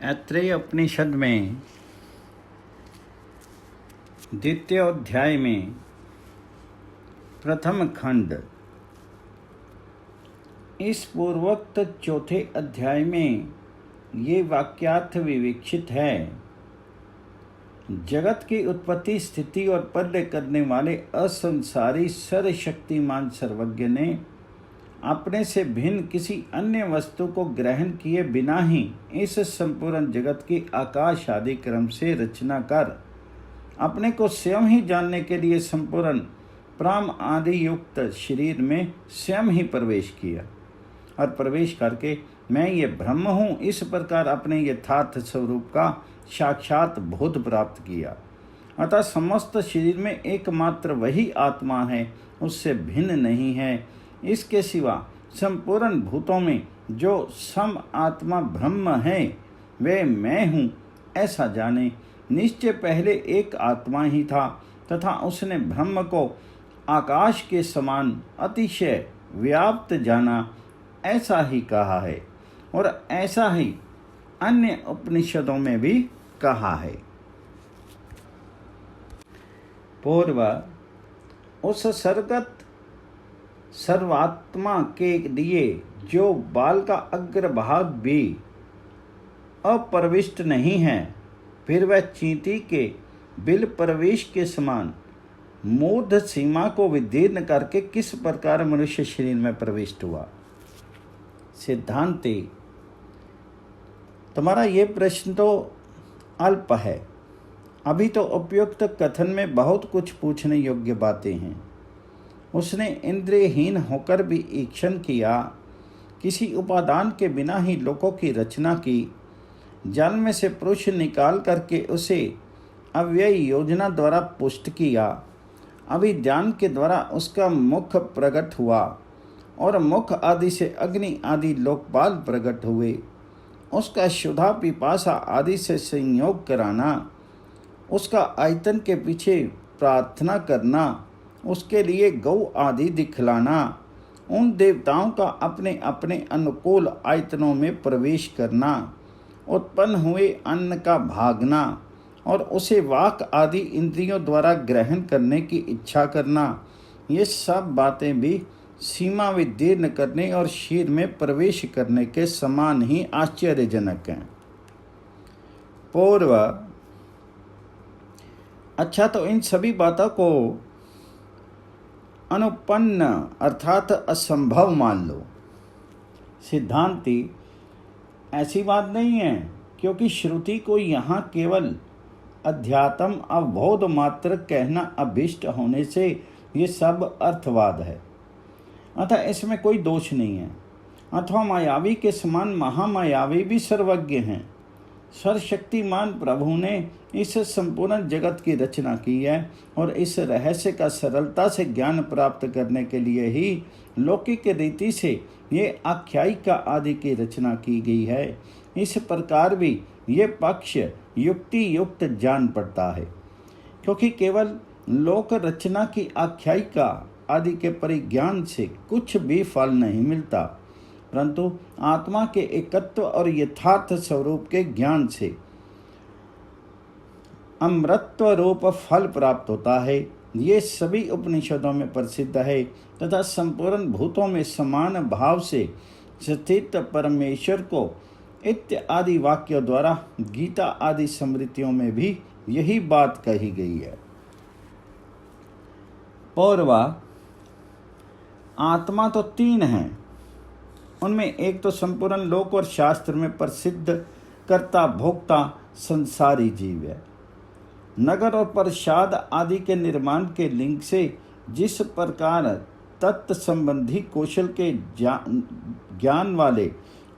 ऐत्रेय उपनिषद में द्वितीय अध्याय में प्रथम खंड इस पूर्वोक्त चौथे अध्याय में ये वाक्यार्थ विवेक्षित है। जगत की उत्पत्ति, स्थिति और प्रलय करने वाले असंसारी सर्वशक्तिमान सर्वज्ञ ने अपने से भिन्न किसी अन्य वस्तु को ग्रहण किए बिना ही इस संपूर्ण जगत की आकाश आदि क्रम से रचना कर अपने को स्वयं ही जानने के लिए संपूर्ण प्राण आदि युक्त शरीर में स्वयं ही प्रवेश किया और प्रवेश करके मैं ये ब्रह्म हूँ, इस प्रकार अपने यथार्थ स्वरूप का साक्षात बोध प्राप्त किया। अतः समस्त शरीर में एकमात्र वही आत्मा है, उससे भिन्न नहीं है। इसके सिवा संपूर्ण भूतों में जो सम आत्मा ब्रह्म है वे मैं हूँ, ऐसा जाने। निश्चय पहले एक आत्मा ही था तथा उसने ब्रह्म को आकाश के समान अतिशय व्याप्त जाना, ऐसा ही कहा है और ऐसा ही अन्य उपनिषदों में भी कहा है। पूर्व उस सर्वगत सर्वात्मा के लिए जो बाल का अग्रभाग भी अप्रविष्ट नहीं है, फिर वह चींटी के बिल प्रवेश के समान मूर्ध सीमा को विदीर्ण करके किस प्रकार मनुष्य शरीर में प्रविष्ट हुआ। सिद्धांति, तुम्हारा ये प्रश्न तो अल्प है। अभी तो उपयुक्त कथन में बहुत कुछ पूछने योग्य बातें हैं। उसने इंद्रियहीन होकर भी ईक्षण किया, किसी उपादान के बिना ही लोकों की रचना की, जल में से पुरुष निकाल करके उसे अव्यय योजना द्वारा पुष्ट किया, अभिज्ञान के द्वारा उसका मुख प्रकट हुआ और मुख आदि से अग्नि आदि लोकपाल प्रकट हुए, उसका क्षुधा पिपासा आदि से संयोग कराना, उसका आयतन के पीछे प्रार्थना करना, उसके लिए गौ आदि दिखलाना, उन देवताओं का अपने अपने अनुकूल आयतनों में प्रवेश करना, उत्पन्न हुए अन्न का भागना और उसे वाक आदि इंद्रियों द्वारा ग्रहण करने की इच्छा करना, ये सब बातें भी सीमा विदीर्ण करने और शरीर में प्रवेश करने के समान ही आश्चर्यजनक हैं। पूर्व, अच्छा तो इन सभी बातों को अनुपन्न अर्थात असंभव मान लो। सिद्धांति, ऐसी बात नहीं है, क्योंकि श्रुति को यहाँ केवल अध्यात्म अवबोध मात्र कहना अभिष्ट होने से ये सब अर्थवाद है, अतः इसमें कोई दोष नहीं है। अथवा मायावी के समान महामायावी भी सर्वज्ञ हैं। सर्वशक्तिमान प्रभु ने इस संपूर्ण जगत की रचना की है और इस रहस्य का सरलता से ज्ञान प्राप्त करने के लिए ही लौकिक रीति से ये आख्यायिका आदि की रचना की गई है। इस प्रकार भी ये पक्ष युक्ति युक्त जान पड़ता है, क्योंकि केवल लोक रचना की आख्यायिका आदि के परिज्ञान से कुछ भी फल नहीं मिलता, परंतु आत्मा के एकत्व और यथार्थ स्वरूप के ज्ञान से अमृतत्व रूप फल प्राप्त होता है। ये सभी उपनिषदों में प्रसिद्ध है तथा संपूर्ण भूतों में समान भाव से स्थित परमेश्वर को इत्यादि वाक्यों द्वारा गीता आदि स्मृतियों में भी यही बात कही गई है। पौरवा, आत्मा तो तीन हैं। उनमें एक तो संपूर्ण लोक और शास्त्र में प्रसिद्ध कर्ता भोक्ता संसारी जीव है। नगर और प्रसाद आदि के निर्माण के लिंग से जिस प्रकार तत्व संबंधी कौशल के ज्ञान वाले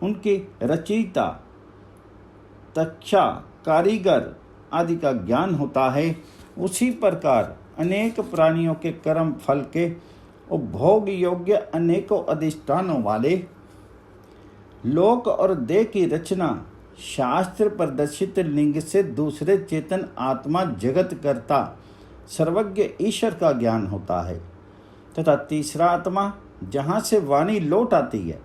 उनके रचयिता, तक्षा, कारीगर आदि का ज्ञान होता है, उसी प्रकार अनेक प्राणियों के कर्म फल के उपभोग योग्य अनेकों अधिष्ठानों वाले लोक और देह की रचना शास्त्र प्रदर्शित लिंग से दूसरे चेतन आत्मा जगत करता सर्वज्ञ ईश्वर का ज्ञान होता है, तथा तीसरा आत्मा जहाँ से वाणी लौट आती है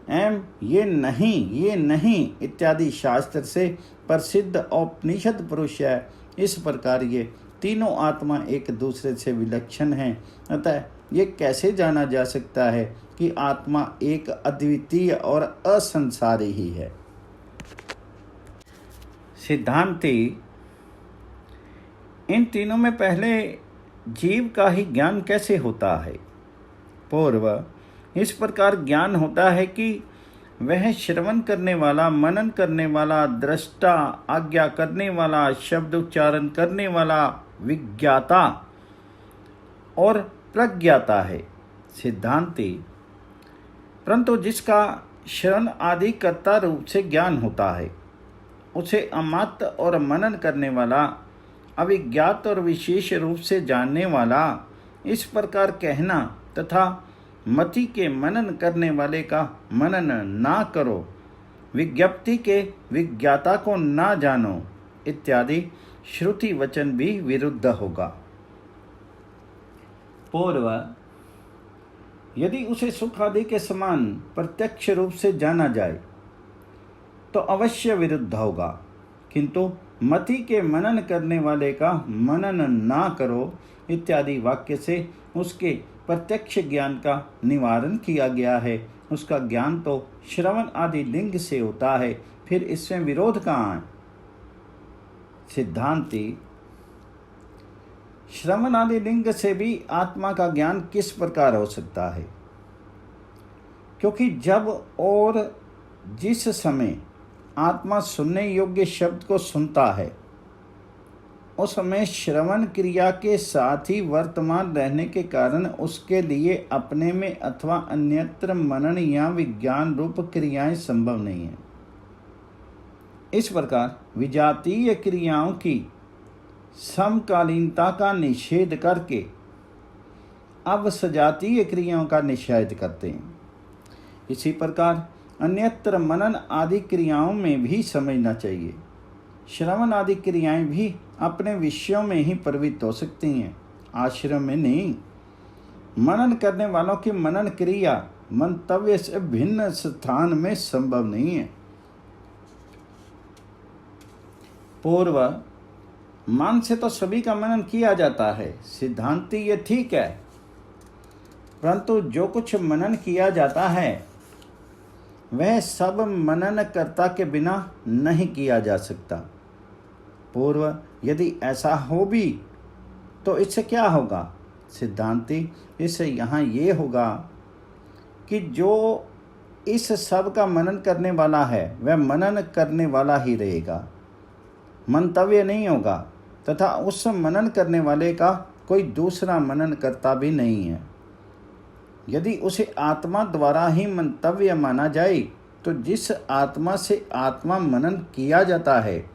एवं ये नहीं इत्यादि शास्त्र से प्रसिद्ध औपनिषद पुरुष है। इस प्रकार ये तीनों आत्मा एक दूसरे से विलक्षण हैं। अतः ये कैसे जाना जा सकता है कि आत्मा एक अद्वितीय और असंसारी ही है। सिद्धांति, इन तीनों में पहले जीव का ही ज्ञान कैसे होता है? पूर्व, इस प्रकार ज्ञान होता है कि वह श्रवण करने वाला, मनन करने वाला, दृष्टा, आज्ञा करने वाला, शब्द उच्चारण करने वाला, विज्ञाता और प्रज्ञाता है। सिद्धांति, परंतु जिसका श्रवण आदि कर्ता रूप से ज्ञान होता है, उसे अमात्य और मनन करने वाला, अविज्ञात और विशेष रूप से जानने वाला, इस प्रकार कहना तथा मति के मनन करने वाले का मनन ना करो, विज्ञप्ति के विज्ञाता को ना जानो इत्यादि श्रुति वचन भी विरुद्ध होगा। पूर्व, यदि उसे सुख आदि के समान प्रत्यक्ष रूप से जाना जाए तो अवश्य विरुद्ध होगा, किंतु मति के मनन करने वाले का मनन ना करो इत्यादि वाक्य से उसके प्रत्यक्ष ज्ञान का निवारण किया गया है। उसका ज्ञान तो श्रवण आदि लिंग से होता है, फिर इसमें विरोध कहाँ है? सिद्धांति, श्रवण आदि लिंग से भी आत्मा का ज्ञान किस प्रकार हो सकता है? क्योंकि जब और जिस समय आत्मा सुनने योग्य शब्द को सुनता है, उस समय श्रवण क्रिया के साथ ही वर्तमान रहने के कारण उसके लिए अपने में अथवा अन्यत्र मनन या विज्ञान रूप क्रियाएं संभव नहीं है। इस प्रकार विजातीय क्रियाओं की समकालीनता का निषेध करके अब सजातीय क्रियाओं का निषेध करते हैं। इसी प्रकार अन्यत्र मनन आदि क्रियाओं में भी समझना चाहिए, श्रवण आदि क्रियाएं भी अपने विषयों में ही प्रवृत्त हो सकती हैं, आश्रम में नहीं। मनन करने वालों की मनन क्रिया मंतव्य से भिन्न स्थान में संभव नहीं है। पूर्व, मन से तो सभी का मनन किया जाता है। सिद्धांति, ये ठीक है, परंतु जो कुछ मनन किया जाता है वह सब मननकर्ता के बिना नहीं किया जा सकता। पूर्व, यदि ऐसा हो भी तो इससे क्या होगा? सिद्धांति, इससे यहाँ ये होगा कि जो इस सब का मनन करने वाला है वह मनन करने वाला ही रहेगा, मंतव्य नहीं होगा, तथा उस मनन करने वाले का कोई दूसरा मनन करता भी नहीं है। यदि उसे आत्मा द्वारा ही मंतव्य माना जाए तो जिस आत्मा से आत्मा मनन किया जाता है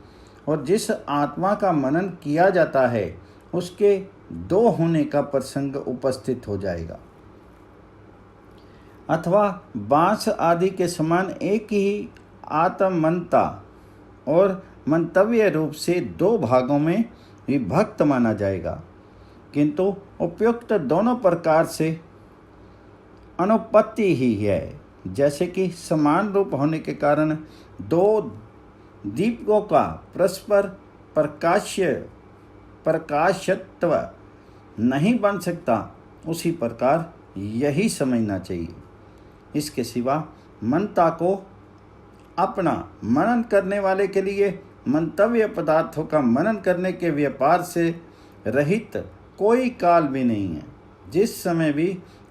और जिस आत्मा का मनन किया जाता है उसके दो होने का प्रसंग उपस्थित हो जाएगा, अथवा बांस आदि के समान एक ही आत्ममनता और मंतव्य रूप से दो भागों में विभक्त माना जाएगा, किंतु उपयुक्त दोनों प्रकार से अनुपत्ति ही है। जैसे कि समान रूप होने के कारण दो दीपकों का परस्पर प्रकाशत्व नहीं बन सकता, उसी प्रकार यही समझना चाहिए। इसके सिवा मनता को अपना मनन करने वाले के लिए मंतव्य पदार्थों का मनन करने के व्यापार से रहित कोई काल भी नहीं है। जिस समय भी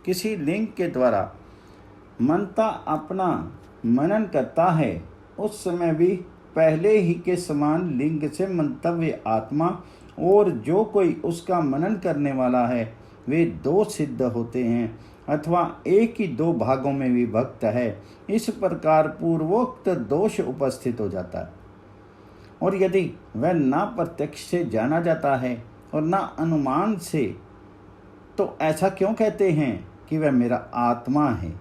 किसी लिंग के द्वारा मनता अपना मनन करता है उस समय भी पहले ही के समान लिंग से मंतव्य आत्मा और जो कोई उसका मनन करने वाला है वे दो सिद्ध होते हैं, अथवा एक ही दो भागों में विभक्त है। इस प्रकार पूर्वोक्त दोष उपस्थित हो जाता है। और यदि वह ना प्रत्यक्ष से जाना जाता है और ना अनुमान से, तो ऐसा क्यों कहते हैं कि वह मेरा आत्मा है?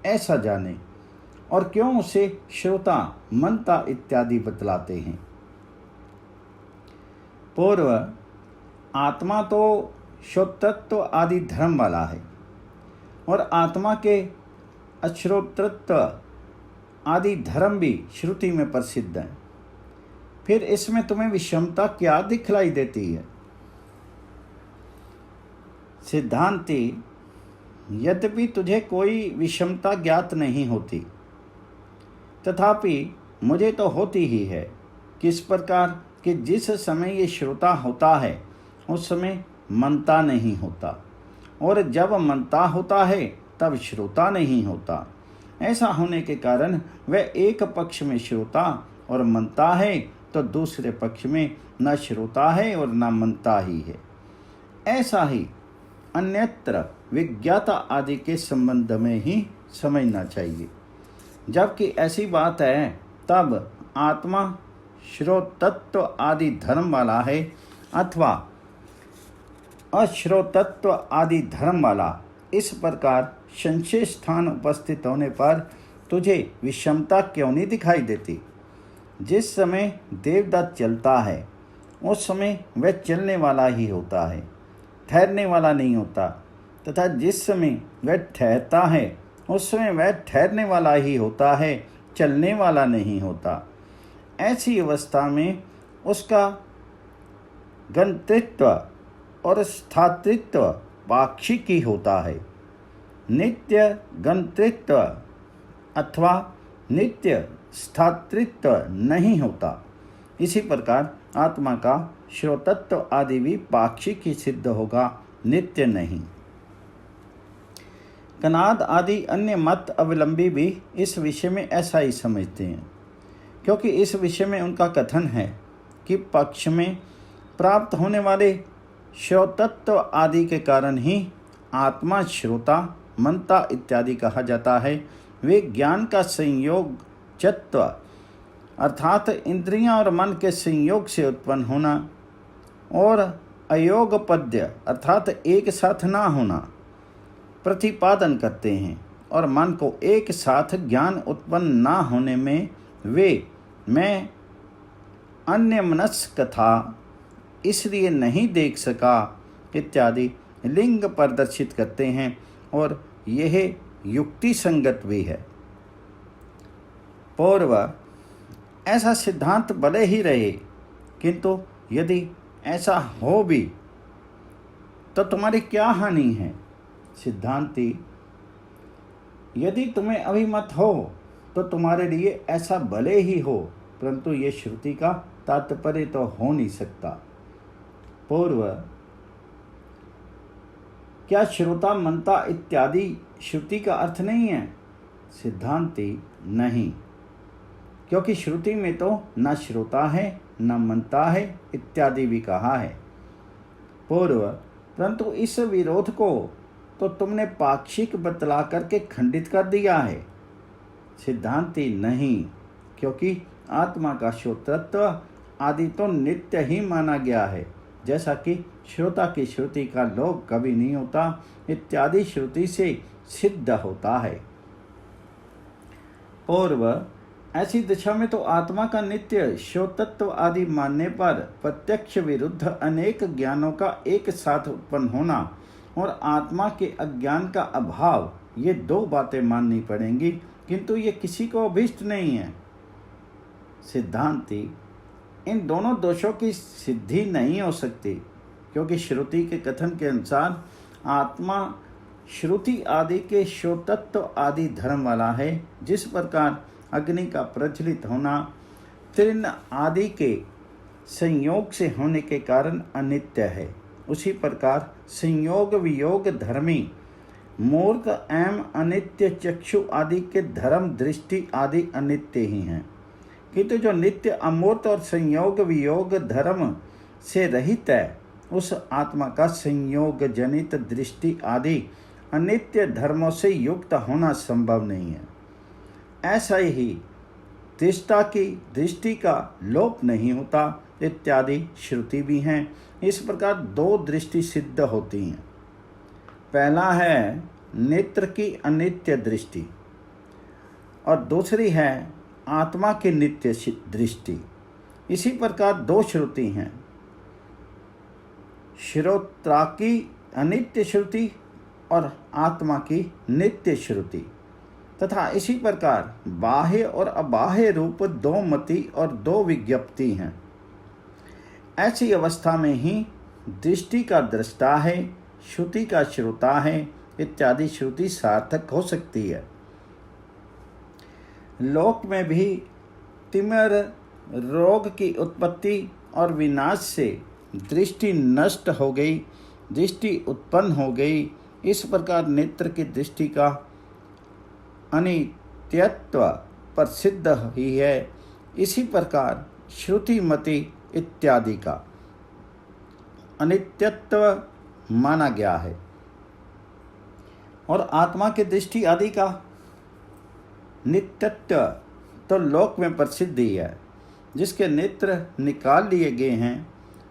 ऐसा जाने, और क्यों उसे श्रोता, मनता इत्यादि बतलाते हैं। पूर्व, आत्मा तो श्रोतृत्व आदि धर्म वाला है और आत्मा के अश्रोतृत्व आदि धर्म भी श्रुति में प्रसिद्ध हैं। फिर इसमें तुम्हें विषमता क्या दिखलाई देती है? सिद्धांति, यद्यपि तुझे कोई विषमता ज्ञात नहीं होती, तथापि मुझे तो होती ही है। किस प्रकार कि जिस समय ये श्रोता होता है उस समय मनता नहीं होता, और जब मनता होता है तब श्रोता नहीं होता। ऐसा होने के कारण वह एक पक्ष में श्रोता और मनता है, तो दूसरे पक्ष में न श्रोता है और न मनता ही है। ऐसा ही अन्यत्र विज्ञाता आदि के संबंध में ही समझना चाहिए। जबकि ऐसी बात है तब आत्मा श्रोतत्व आदि धर्म वाला है अथवा अश्रोतत्व आदि धर्म वाला। इस प्रकार संशय स्थान उपस्थित होने पर तुझे विषमता क्यों नहीं दिखाई देती? जिस समय देवदत्त चलता है उस समय वह चलने वाला ही होता है, ठहरने वाला नहीं होता, तथा जिस समय वह ठहरता है उस समय वह ठहरने वाला ही होता है, चलने वाला नहीं होता। ऐसी अवस्था में उसका गंतृत्व और स्थातृत्व पाक्षिक ही होता है, नित्य गंतृत्व अथवा नित्य स्थातृत्व नहीं होता। इसी प्रकार आत्मा का श्रोतत्व आदि भी पाक्षिक ही सिद्ध होगा, नित्य नहीं। कनाद आदि अन्य मत अवलंबी भी इस विषय में ऐसा ही समझते हैं, क्योंकि इस विषय में उनका कथन है कि पक्ष में प्राप्त होने वाले श्रोतत्व आदि के कारण ही आत्मा श्रोता, मनता इत्यादि कहा जाता है। वे ज्ञान का संयोग चत्व अर्थात इंद्रियां और मन के संयोग से उत्पन्न होना और अयोगपद्य अर्थात एक साथ ना होना प्रतिपादन करते हैं, और मन को एक साथ ज्ञान उत्पन्न ना होने में वे मैं अन्यमनस्क था, इसलिए नहीं देख सका इत्यादि लिंग प्रदर्शित करते हैं, और यह युक्ति संगत भी है। पूर्व ऐसा सिद्धांत भले ही रहे, किंतु यदि ऐसा हो भी तो तुम्हारी क्या हानि है? सिद्धांति, यदि तुम्हें अभिमत हो तो तुम्हारे लिए ऐसा भले ही हो, परंतु ये श्रुति का तात्पर्य तो हो नहीं सकता। पूर्व, क्या श्रोता मनता इत्यादि श्रुति का अर्थ नहीं है? सिद्धांति, नहीं, क्योंकि श्रुति में तो न श्रोता है न मनता है इत्यादि भी कहा है। पूर्व, परंतु इस विरोध को तो तुमने पाक्षिक बतला करके खंडित कर दिया है। सिद्धांति, नहीं, क्योंकि आत्मा का श्रोतत्व आदि तो नित्य ही माना गया है, जैसा कि श्रोता की श्रुति का लोप कभी नहीं होता इत्यादि श्रुति से सिद्ध होता है। पूर्व, ऐसी दिशा में तो आत्मा का नित्य श्रोतत्व आदि मानने पर प्रत्यक्ष विरुद्ध अनेक ज्ञानों का एक साथ उत्पन्न होना और आत्मा के अज्ञान का अभाव, ये दो बातें माननी पड़ेंगी, किंतु ये किसी को अभीष्ट नहीं है। सिद्धांति, इन दोनों दोषों की सिद्धि नहीं हो सकती, क्योंकि श्रुति के कथन के अनुसार आत्मा श्रुति आदि के श्रोतत्व आदि धर्म वाला है। जिस प्रकार अग्नि का प्रज्वलित होना तृण आदि के संयोग से होने के कारण अनित्य है, उसी प्रकार संयोग वियोग धर्मी मूर्त एवं अनित्य चक्षु आदि के धर्म दृष्टि आदि अनित्य ही हैं, किंतु जो नित्य अमूर्त और संयोग वियोग धर्म से रहित है उस आत्मा का संयोग जनित दृष्टि आदि अनित्य धर्मों से युक्त होना संभव नहीं है। ऐसा ही दृष्टा की दृष्टि का लोप नहीं होता इत्यादि श्रुति भी हैं। इस प्रकार दो दृष्टि सिद्ध होती हैं। पहला है नेत्र की अनित्य दृष्टि और दूसरी है आत्मा की नित्य दृष्टि। इसी प्रकार दो श्रुति हैं, श्रोत्रा की अनित्य श्रुति और आत्मा की नित्य श्रुति, तथा इसी प्रकार बाह्य और अबाह्य रूप दो मति और दो विज्ञप्ति हैं। ऐसी अवस्था में ही दृष्टि का दृष्टा है, श्रुति का श्रोता है इत्यादि श्रुति सार्थक हो सकती है। लोक में भी तिमिर रोग की उत्पत्ति और विनाश से दृष्टि नष्ट हो गई, दृष्टि उत्पन्न हो गई। इस प्रकार नेत्र की दृष्टि का अनित्यत्व प्रसिद्ध ही है। इसी प्रकार श्रुति मति इत्यादि का अनित्यत्व माना गया है। और आत्मा की दृष्टि आदि का नित्यत्व तो लोक में प्रसिद्ध ही है। जिसके नेत्र निकाल लिए गए हैं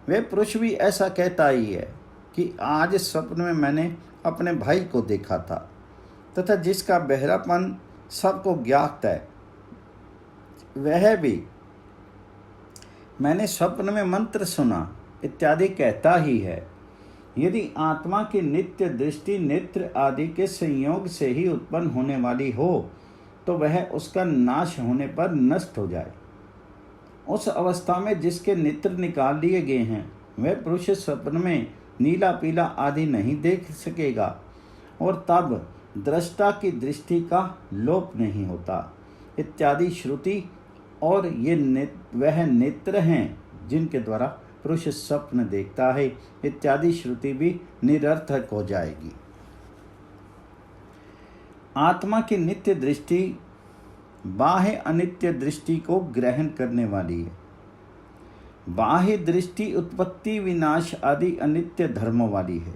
वह पुरुष भी ऐसा कहता ही है कि आज स्वप्न में मैंने अपने भाई को देखा था, तथा जिसका बहरापन सबको ज्ञात है वह भी मैंने स्वप्न में मंत्र सुना इत्यादि कहता ही है। यदि आत्मा की नित्य दृष्टि नेत्र आदि के संयोग से ही उत्पन्न होने वाली हो तो वह उसका नाश होने पर नष्ट हो जाए। उस अवस्था में जिसके नेत्र निकाल लिए गए हैं वह पुरुष स्वप्न में नीला पीला आदि नहीं देख सकेगा और तब दृष्टा की दृष्टि का लोप नहीं होता इत्यादि श्रुति। और ये वह नेत्र हैं जिनके द्वारा पुरुष स्वप्न देखता है इत्यादि श्रुति भी निरर्थक हो जाएगी। आत्मा की नित्य दृष्टि बाह्य अनित्य दृष्टि को ग्रहण करने वाली है। बाह्य दृष्टि उत्पत्ति विनाश आदि अनित्य धर्मों वाली है।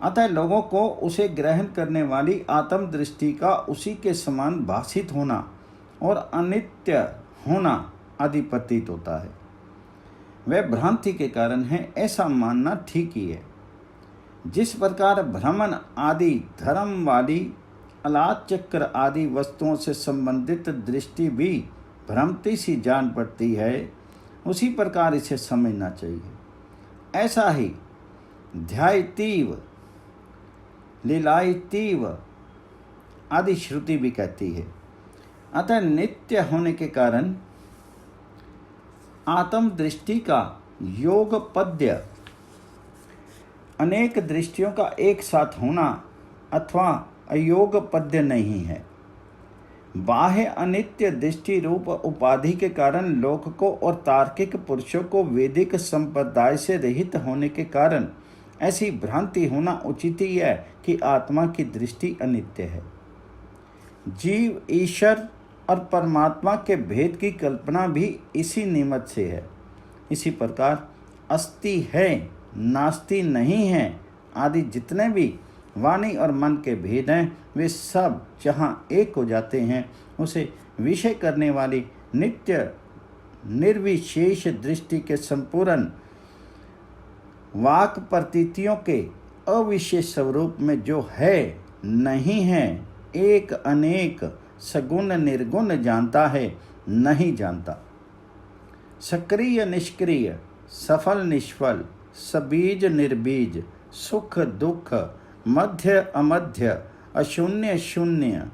अतः लोगों को उसे ग्रहण करने वाली आत्म दृष्टि का उसी के समान भाषित होना और अनित्य होना आदि प्रतीत होता है। वह भ्रांति के कारण है ऐसा मानना ठीक ही है। जिस प्रकार भ्रमण आदि धर्म वाली अलाद चक्र आदि वस्तुओं से संबंधित दृष्टि भी भ्रमती सी जान पड़ती है, उसी प्रकार इसे समझना चाहिए। ऐसा ही ध्यायतीव लीलायतीव आदि श्रुति भी कहती है। अतः नित्य होने के कारण आत्म दृष्टि का योग पद्य अनेक दृष्टियों का एक साथ होना अथवा अयोग पद्य नहीं है। बाह्य अनित्य दृष्टि रूप उपाधि के कारण लोक को और तार्किक पुरुषों को वैदिक संप्रदाय से रहित होने के कारण ऐसी भ्रांति होना उचित ही है कि आत्मा की दृष्टि अनित्य है। जीव ईश्वर और परमात्मा के भेद की कल्पना भी इसी निमित्त से है। इसी प्रकार अस्ति है नास्ति नहीं है आदि जितने भी वाणी और मन के भेद हैं वे सब जहाँ एक हो जाते हैं उसे विषय करने वाली नित्य निर्विशेष दृष्टि के संपूर्ण वाक प्रतीतियों के अविशेष स्वरूप में जो है नहीं है, एक अनेक सगुण निर्गुण जानता है नहीं जानता, सक्रिय निष्क्रिय सफल निष्फल सबीज निर्बीज सुख दुख मध्य अमध्य अशून्य शून्य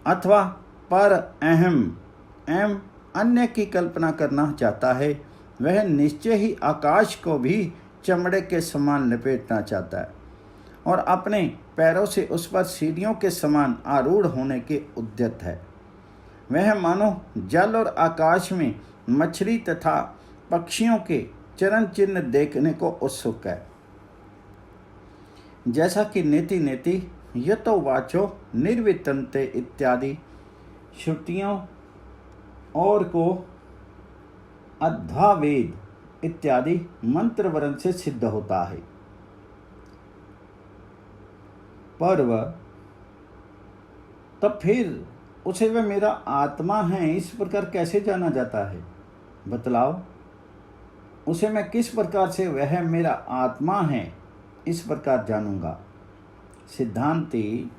अथवा पर अहम एवं अन्य की कल्पना करना चाहता है, वह निश्चय ही आकाश को भी चमड़े के समान लपेटना चाहता है और अपने पैरों से उस पर सीढ़ियों के समान आरूढ़ होने के उद्यत है। वह मानो जल और आकाश में मछली तथा पक्षियों के चरण चिन्ह देखने को उत्सुक है। जैसा कि नेति नेति यतो वाचो निर्वितन्ते इत्यादि श्रुतियों और को अध्वावेद इत्यादि मंत्र वर्ण से सिद्ध होता है। पर वह तब फिर उसे वह मेरा आत्मा है इस प्रकार कैसे जाना जाता है? बतलाओ, उसे मैं किस प्रकार से वह मेरा आत्मा है इस प्रकार जानूंगा? सिद्धांती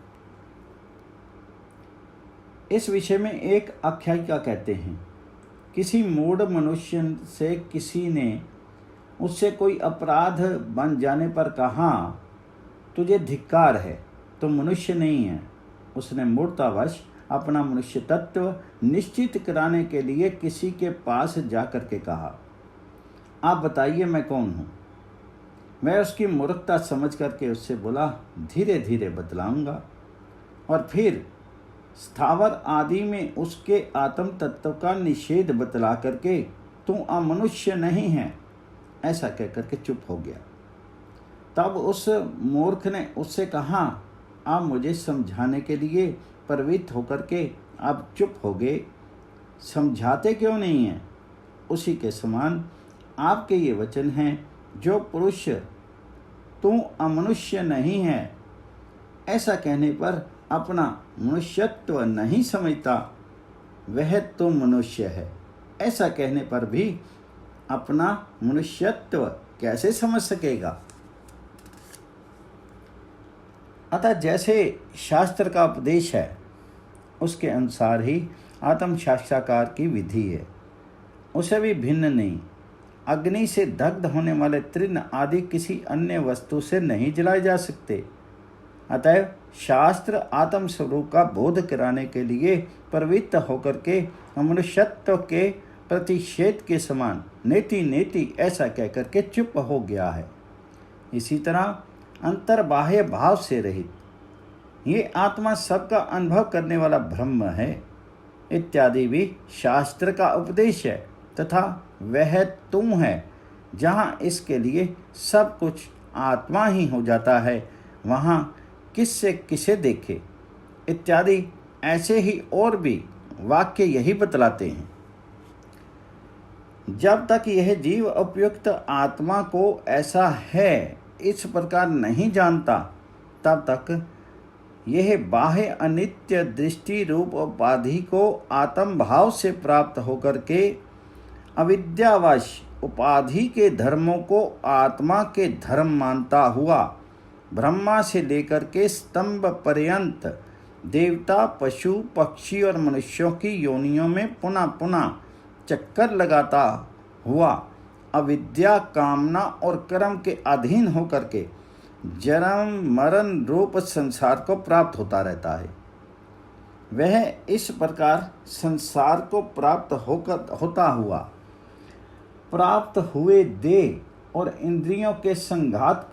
इस विषय में एक आख्यायिका कहते हैं। किसी मूढ़ मनुष्य से किसी ने उससे कोई अपराध बन जाने पर कहा, तुझे धिक्कार है, तो मनुष्य नहीं है, उसने मूर्तावश अपना मनुष्य तत्व निश्चित कराने के लिए किसी के पास जाकर के कहा, आप बताइए मैं कौन हूँ। मैं उसकी मूर्खता समझ करके उससे बोला, धीरे धीरे बतलाऊंगा। और फिर स्थावर आदि में उसके आत्म तत्व का निषेध बतला करके तू अमनुष्य नहीं है ऐसा कह करके चुप हो गया। तब उस मूर्ख ने उससे कहा, आप मुझे समझाने के लिए प्रवृत्त होकर के आप चुप हो गए, समझाते क्यों नहीं हैं? उसी के समान आपके ये वचन हैं, जो पुरुष तू अमनुष्य नहीं है ऐसा कहने पर अपना मनुष्यत्व नहीं समझता, वह तो मनुष्य है ऐसा कहने पर भी अपना मनुष्यत्व कैसे समझ सकेगा। अतः जैसे शास्त्र का उपदेश है उसके अनुसार ही आत्म साक्षात्कार की विधि है, उसे भी भिन्न नहीं। अग्नि से दग्ध होने वाले तृण आदि किसी अन्य वस्तु से नहीं जलाए जा सकते। अतएव शास्त्र आत्म स्वरूप का बोध कराने के लिए प्रवृत्त होकर के मनुष्यत्व के प्रतिषेध के समान नेति नेति ऐसा कहकर के चुप हो गया है। इसी तरह अंतर्बाह्य भाव से रहित ये आत्मा सबका अनुभव करने वाला ब्रह्म है इत्यादि भी शास्त्र का उपदेश है, तथा वह तुम है। जहाँ इसके लिए सब कुछ आत्मा ही हो जाता है, वहाँ किससे किसे देखे इत्यादि ऐसे ही और भी वाक्य यही बतलाते हैं। जब तक यह जीव उपयुक्त आत्मा को ऐसा है इस प्रकार नहीं जानता, तब तक यह बाह्य अनित्य दृष्टि रूप उपाधि को आत्म भाव से प्राप्त होकर के अविद्यावश उपाधि के धर्मों को आत्मा के धर्म मानता हुआ ब्रह्मा से लेकर के स्तंभ पर्यंत देवता, पशु, पक्षी और मनुष्यों की योनियों में पुनः पुनः चक्कर लगाता हुआ अविद्या, कामना और कर्म के अधीन होकर के जन्म मरण रूप संसार को प्राप्त होता रहता है। वह इस प्रकार संसार को प्राप्त होता हुआ प्राप्त हुए देह और इंद्रियों के संघात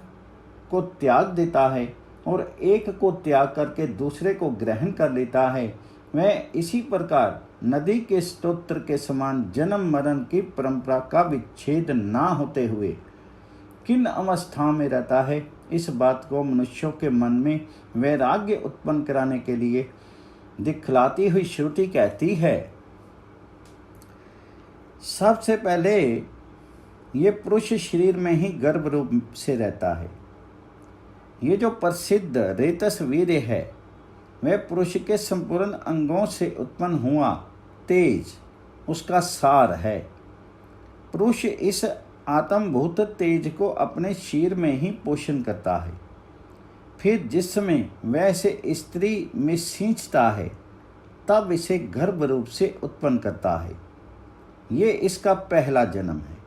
को त्याग देता है और एक को त्याग करके दूसरे को ग्रहण कर लेता है। वह इसी प्रकार नदी के स्तोत्र के समान जन्म मरण की परंपरा का विच्छेद ना होते हुए किन अवस्था में रहता है, इस बात को मनुष्यों के मन में वैराग्य उत्पन्न कराने के लिए दिखलाती हुई श्रुति कहती है। सबसे पहले ये पुरुष शरीर में ही गर्भ रूप से रहता है। ये जो प्रसिद्ध रेतस वीर्य है वह पुरुष के संपूर्ण अंगों से उत्पन्न हुआ तेज उसका सार है। पुरुष इस आत्मभूत तेज को अपने शीर में ही पोषण करता है। फिर जिसमें वह से स्त्री में सींचता है तब इसे गर्भ रूप से उत्पन्न करता है। ये इसका पहला जन्म है।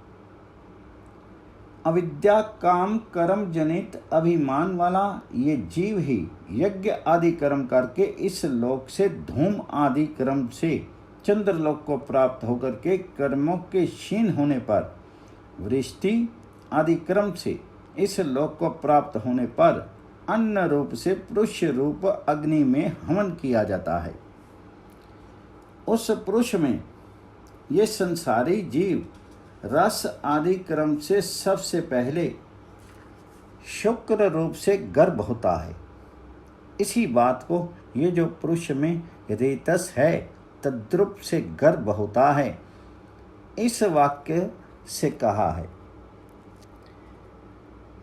अविद्या, काम, कर्म जनित अभिमान वाला ये जीव ही यज्ञ आदि कर्म करके इस लोक से धूम आदि कर्म से चंद्रलोक को प्राप्त होकर के कर्मों के क्षीण होने पर वृष्टि आदि क्रम से इस लोक को प्राप्त होने पर अन्न रूप से पुरुष रूप अग्नि में हवन किया जाता है। उस पुरुष में ये संसारी जीव रस आदि क्रम से सबसे पहले शुक्र रूप से गर्भ होता है। इसी बात को ये जो पुरुष में रेतस है तद्रुप से गर्भ होता है इस वाक्य से कहा है।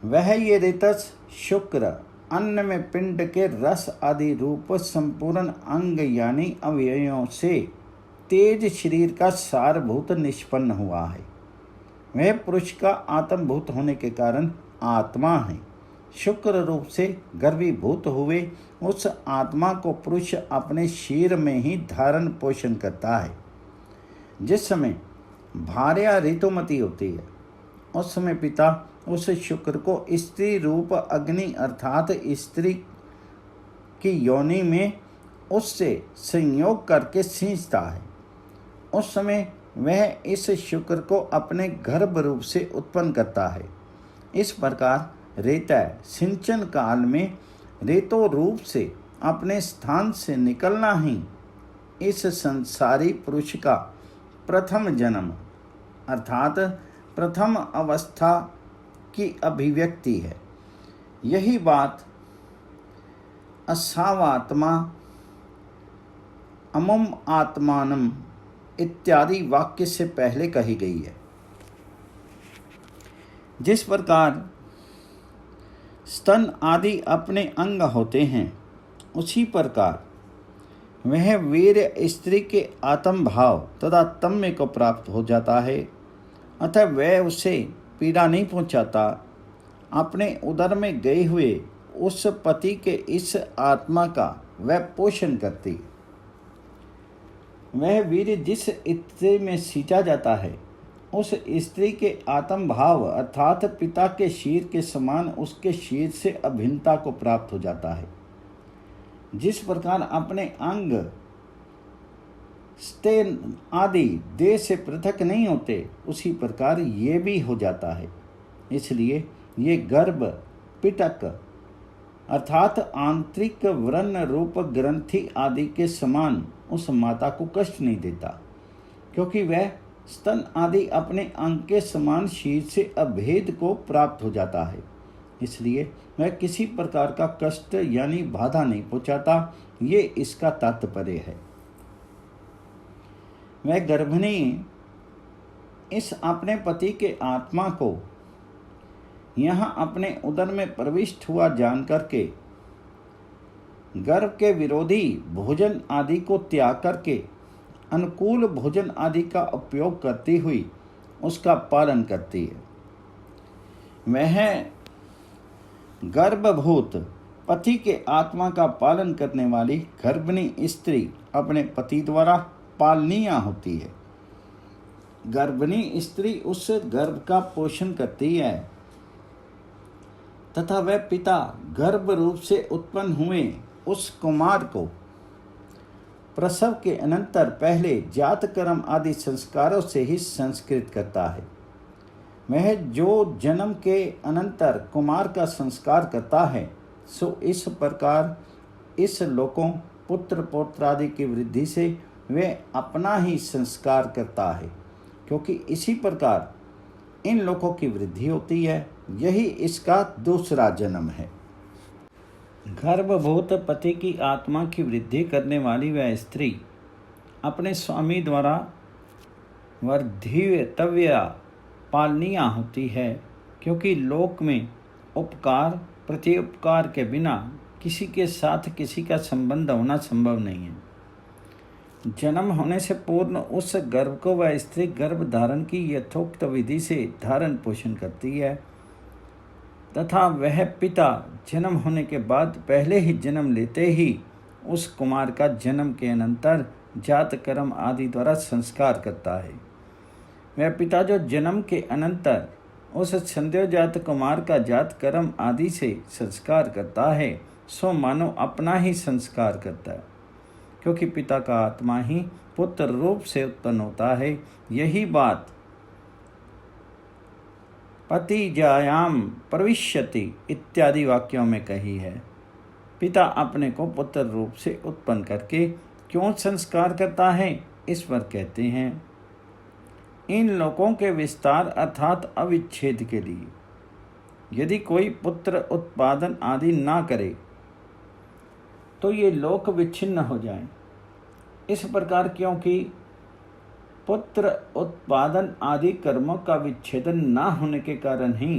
वह ये रेतस शुक्र अन्न में पिंड के रस आदि रूप संपूर्ण अंग यानी अवयवों से तेज शरीर का सारभूत निष्पन्न हुआ है। वह पुरुष का आत्मभूत होने के कारण आत्मा है। शुक्र रूप से गर्भीभूत हुए उस आत्मा को पुरुष अपने शीर में ही धारण पोषण करता है। जिस समय भार्या ऋतुमती होती है उस समय पिता उस शुक्र को स्त्री रूप अग्नि अर्थात स्त्री की योनि में उससे संयोग करके सींचता है, उस समय वह इस शुक्र को अपने गर्भ रूप से उत्पन्न करता है। इस प्रकार रेतः सिंचन काल में रेतो रूप से अपने स्थान से निकलना ही इस संसारी पुरुष का प्रथम जन्म अर्थात प्रथम अवस्था की अभिव्यक्ति है। यही बात असावात्मा अमुम आत्मानम इत्यादि वाक्य से पहले कही गई है। जिस प्रकार स्तन आदि अपने अंग होते हैं, उसी प्रकार वह वीर स्त्री के आत्म भाव तथा तन्मय को प्राप्त हो जाता है, अतः वह उसे पीड़ा नहीं पहुंचाता। अपने उदर में गए हुए उस पति के इस आत्मा का वह पोषण करती है। वह वीर जिस स्त्री में सींचा जाता है, उस स्त्री के आत्म भाव अर्थात पिता के शीर के समान उसके शीर से अभिन्नता को प्राप्त हो जाता है। जिस प्रकार अपने अंग स्तन आदि देह से पृथक नहीं होते, उसी प्रकार ये भी हो जाता है। इसलिए ये गर्भ पिटक अर्थात आंतरिक व्रण रूप ग्रंथि आदि के समान उस माता को कष्ट नहीं देता, क्योंकि वह स्तन आदि अपने अंग के समान शीर से अभेद को प्राप्त हो जाता है। इसलिए वह किसी प्रकार का कष्ट यानी बाधा नहीं पहुंचाता। ये इसका तात्पर्य है। वह गर्भिणी इस अपने पति के आत्मा को यहाँ अपने उदर में प्रविष्ट हुआ जान करके गर्भ के विरोधी भोजन आदि को त्याग करके अनुकूल भोजन आदि का उपयोग करती हुई उसका पालन करती है। वह गर्भभूत पति के आत्मा का पालन करने वाली गर्भिणी स्त्री अपने पति द्वारा पालनीय होती है। गर्भिणी स्त्री उस गर्भ का पोषण करती है तथा वह पिता गर्भ रूप से उत्पन्न हुए उस कुमार को प्रसव के अनंतर पहले जात कर्म आदि संस्कारों से ही संस्कृत करता है। वह जो जन्म के अनंतर कुमार का संस्कार करता है, सो इस प्रकार इस लोकों पुत्र पौत्र आदि की वृद्धि से वह अपना ही संस्कार करता है, क्योंकि इसी प्रकार इन लोकों की वृद्धि होती है। यही इसका दूसरा जन्म है। गर्भभूत पति की आत्मा की वृद्धि करने वाली वह स्त्री अपने स्वामी द्वारा वर्धितव्या पालनीय होती है, क्योंकि लोक में उपकार प्रत्युपकार के बिना किसी के साथ किसी का संबंध होना संभव नहीं है। जन्म होने से पूर्व उस गर्भ को वह स्त्री गर्भ धारण की यथोक्त विधि से धारण पोषण करती है तथा वह पिता जन्म होने के बाद पहले ही जन्म लेते ही उस कुमार का जन्म के अनंतर जात कर्म आदि द्वारा संस्कार करता है। वह पिता जो जन्म के अनंतर उस संध्योजात कुमार का जात कर्म आदि से संस्कार करता है, सो मानो अपना ही संस्कार करता है, क्योंकि पिता का आत्मा ही पुत्र रूप से उत्पन्न होता है। यही बात पति जायाम प्रविश्यति इत्यादि वाक्यों में कही है। पिता अपने को पुत्र रूप से उत्पन्न करके क्यों संस्कार करता है, इस पर कहते हैं इन लोकों के विस्तार अर्थात अविच्छेद के लिए। यदि कोई पुत्र उत्पादन आदि ना करे तो ये लोक विच्छिन्न हो जाएं। इस प्रकार क्योंकि पुत्र उत्पादन आदि कर्मों का विच्छेदन ना होने के कारण ही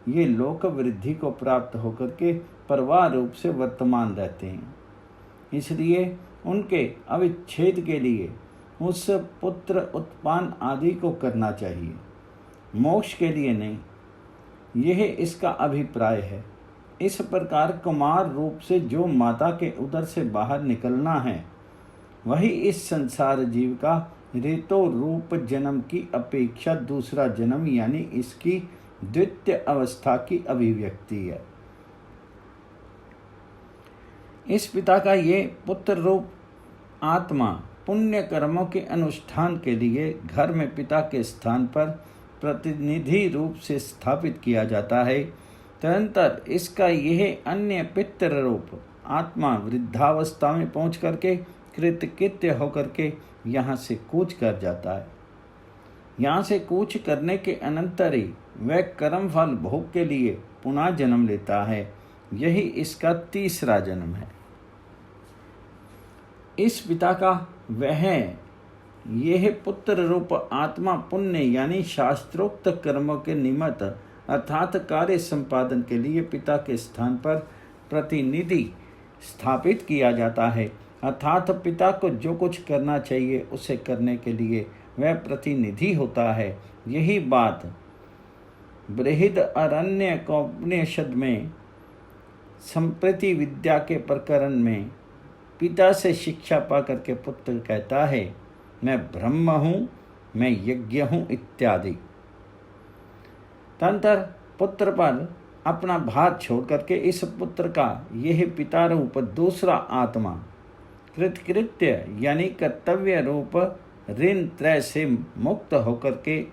ये लोक वृद्धि को प्राप्त होकर के प्रवाह रूप से वर्तमान रहते हैं। इसलिए उनके अविच्छेद के लिए उस पुत्र उत्पादन आदि को करना चाहिए, मोक्ष के लिए नहीं। यह इसका अभिप्राय है। इस प्रकार कुमार रूप से जो माता के उदर से बाहर निकलना है, वही इस संसार जीव का ऋतो रूप जन्म की अपेक्षा दूसरा जन्म यानी इसकी द्वितीय अवस्था की अभिव्यक्ति है। इस पिता का ये पुत्र रूप आत्मा पुण्य कर्मों के अनुष्ठान के लिए घर में पिता के स्थान पर प्रतिनिधि रूप से स्थापित किया जाता है, तदनंतर इसका यह अन्य पितृ रूप आत्मा वृद्धावस्था में पहुँच करके कृतकृत्य होकर के यहाँ से कूच कर जाता है। यहाँ से कूच करने के अनंतर ही वह कर्मफल भोग के लिए पुनः जन्म लेता है। यही इसका तीसरा जन्म है। इस पिता का वह यह पुत्र रूप आत्मा पुण्य यानी शास्त्रोक्त कर्मों के निमित्त अर्थात कार्य संपादन के लिए पिता के स्थान पर प्रतिनिधि स्थापित किया जाता है। अर्थात पिता को जो कुछ करना चाहिए उसे करने के लिए वह प्रतिनिधि होता है। यही बात बृहदारण्यकोपनिषद में संप्रति विद्या के प्रकरण में पिता से शिक्षा पा करके पुत्र कहता है, मैं ब्रह्म हूँ, मैं यज्ञ हूँ इत्यादि। तदनंतर पुत्र पर अपना भार छोड़ करके इस पुत्र का यह पिता रूप दूसरा आत्मा कृतकृत्य यानी कर्तव्य रूप ऋण त्रय से मुक्त होकर के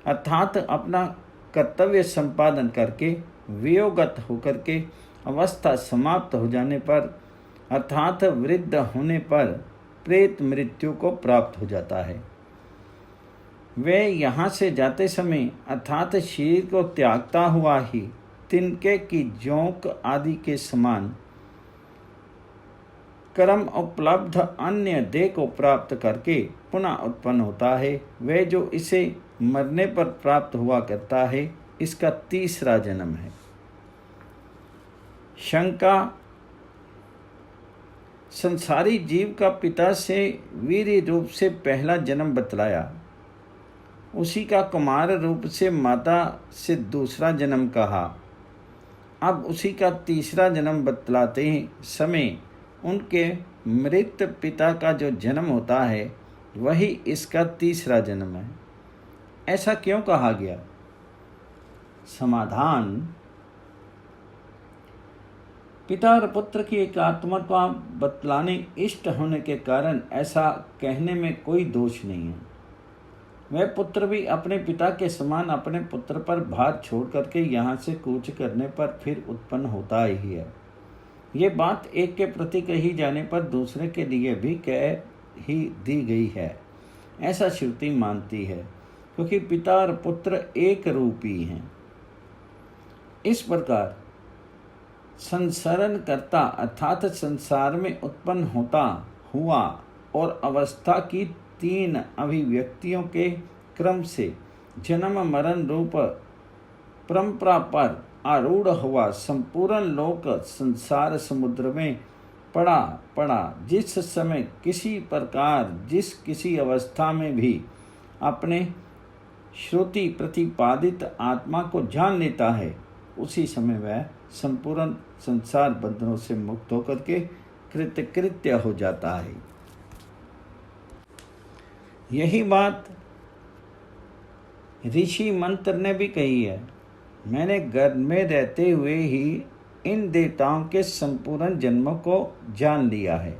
अर्थात अपना कर्तव्य संपादन करके वियोगत होकर के अवस्था समाप्त हो जाने पर अर्थात वृद्ध होने पर प्रेत मृत्यु को प्राप्त हो जाता है। वे यहाँ से जाते समय अर्थात शरीर को त्यागता हुआ ही तिनके की जोंक आदि के समान कर्म उपलब्ध अन्य देह को प्राप्त करके पुनः उत्पन्न होता है। वह जो इसे मरने पर प्राप्त हुआ करता है, इसका तीसरा जन्म है। शंका, संसारी जीव का पिता से वीर रूप से पहला जन्म बतलाया, उसी का कुमार रूप से माता से दूसरा जन्म कहा। अब उसी का तीसरा जन्म बतलाते समय उनके मृत पिता का जो जन्म होता है वही इसका तीसरा जन्म है। ऐसा क्यों कहा गया? समाधान, पिता और पुत्र की एकात्मता बतलाने इष्ट होने के कारण ऐसा कहने में कोई दोष नहीं है। वह पुत्र भी अपने पिता के समान अपने पुत्र पर भार छोड़ करके यहाँ से कूच करने पर फिर उत्पन्न होता ही है। ये बात एक के प्रति कही जाने पर दूसरे के लिए भी कह ही दी गई है, ऐसा श्रुति मानती है, क्योंकि पिता और पुत्र एक रूप ही हैं। इस प्रकार संसरण करता अर्थात संसार में उत्पन्न होता हुआ और अवस्था की तीन अभिव्यक्तियों के क्रम से जन्म मरण रूप परंपरा पर आरूढ़ हुआ संपूर्ण लोक संसार समुद्र में पड़ा जिस समय किसी प्रकार जिस किसी अवस्था में भी अपने श्रुति प्रतिपादित आत्मा को जान लेता है, उसी समय वह संपूर्ण संसार बंधनों से मुक्त होकर के कृतकृत्य हो जाता है। यही बात ऋषि मंत्र ने भी कही है। मैंने गर्भ में रहते हुए ही इन देवताओं के संपूर्ण जन्मों को जान लिया है।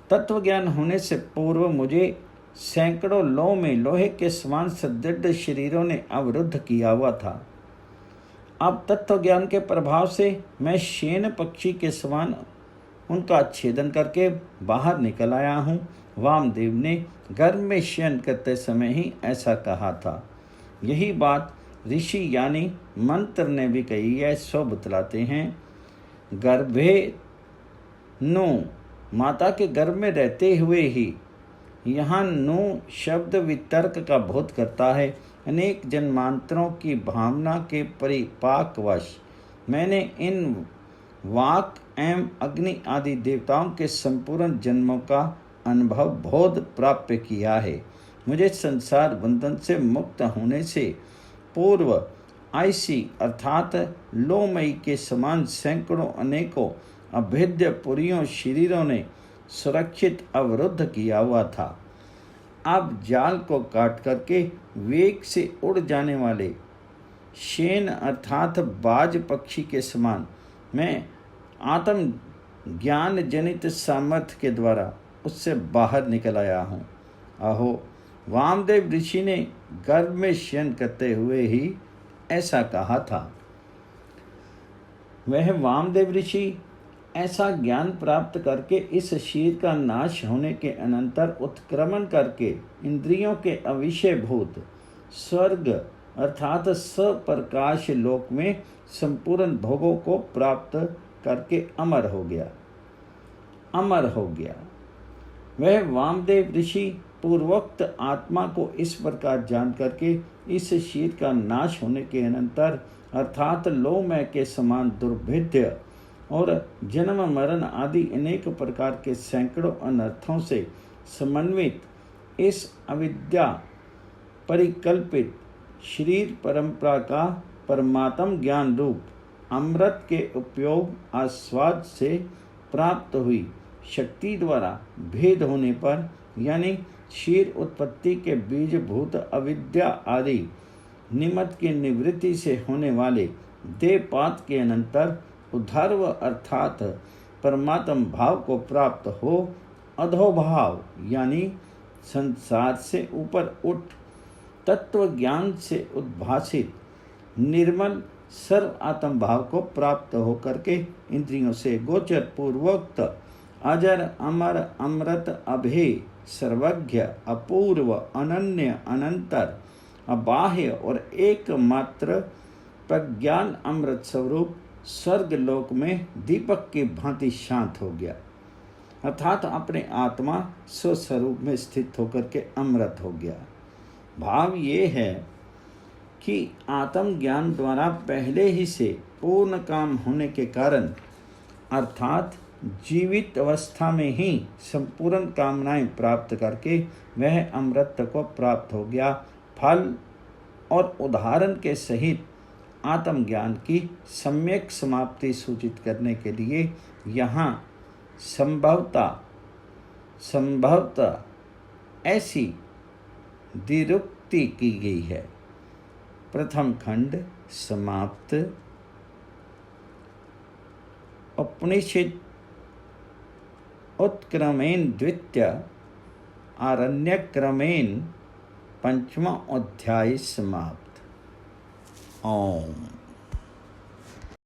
तत्व ज्ञान होने से पूर्व मुझे सैकड़ों लौ में लोहे के समान सुदृढ़ शरीरों ने अवरुद्ध किया हुआ था। अब तत्व ज्ञान के प्रभाव से मैं शेन पक्षी के समान उनका छेदन करके बाहर निकल आया हूँ। वामदेव ने गर्भ में शयन करते समय ही ऐसा कहा था। यही बात ऋषि यानी मंत्र ने भी कही है। सो बतलाते हैं, गर्भे नु, माता के गर्भ में रहते हुए ही यहाँ नु शब्द वितर्क का बोध करता है। अनेक जन्मांतरों की भावना के परिपाकवश मैंने इन वाक एवं अग्नि आदि देवताओं के संपूर्ण जन्मों का अनुभव बोध प्राप्त किया है। मुझे संसार बंधन से मुक्त होने से पूर्व ऐसी अर्थात लोमयी के समान सैकड़ों अनेकों अभेद्य पुरियों शरीरों ने सुरक्षित अवरुद्ध किया हुआ था। अब जाल को काट करके वेग से उड़ जाने वाले शेन अर्थात बाज पक्षी के समान मैं आत्म ज्ञान जनित सामर्थ्य के द्वारा उससे बाहर निकल आया हूँ। अहो, वामदेव ऋषि ने गर्भ में शयन करते हुए ही ऐसा कहा था। वह वामदेव ऋषि ऐसा ज्ञान प्राप्त करके इस शरीर का नाश होने के अनंतर उत्क्रमण करके इंद्रियों के अविषयभूत स्वर्ग अर्थात सप्रकाश लोक में संपूर्ण भोगों को प्राप्त करके अमर हो गया। वह वामदेव ऋषि पूर्वोक्त आत्मा को इस प्रकार जान करके इस शरीर का नाश होने के अनंतर अर्थात लोमय के समान दुर्भेद्य और जन्म मरण आदि अनेक प्रकार के सैकड़ों अनर्थों से समन्वित इस अविद्या परिकल्पित शरीर परंपरा का परमात्म ज्ञान रूप अमृत के उपयोग आस्वाद से प्राप्त हुई शक्ति द्वारा भेद होने पर, यानी क्षीर उत्पत्ति के बीजभूत अविद्या आदि निमित्त की निवृत्ति से होने वाले देहपात के अनंतर उद्धर्व अर्थात परमात्म भाव को प्राप्त हो अधोभाव यानी संसार से ऊपर उठ तत्व ज्ञान से उद्भासित निर्मल सर्व आत्म भाव को प्राप्त हो करके इंद्रियों से गोचर पूर्वोक्त अजर अमर अमृत अभेय सर्वज्ञ अपूर्व अनन्य अनंतर अबाह्य और एकमात्र प्रज्ञान अमृत स्वरूप स्वर्ग लोक में दीपक की भांति शांत हो गया, अर्थात अपने आत्मा स्वस्वरूप में स्थित होकर के अमृत हो गया। भाव ये है कि आत्म ज्ञान द्वारा पहले ही से पूर्ण काम होने के कारण अर्थात जीवित अवस्था में ही संपूर्ण कामनाएं प्राप्त करके वह अमृत को प्राप्त हो गया। फल और उदाहरण के सहित आत्मज्ञान की सम्यक समाप्ति सूचित करने के लिए यहाँ संभवतः ऐसी द्विरुक्ति की गई है। प्रथम खंड समाप्त। उपनिषद उत्क्रमेण द्वितीय आरण्यक्रमेण पंचमा अध्याय समाप्त। ओम।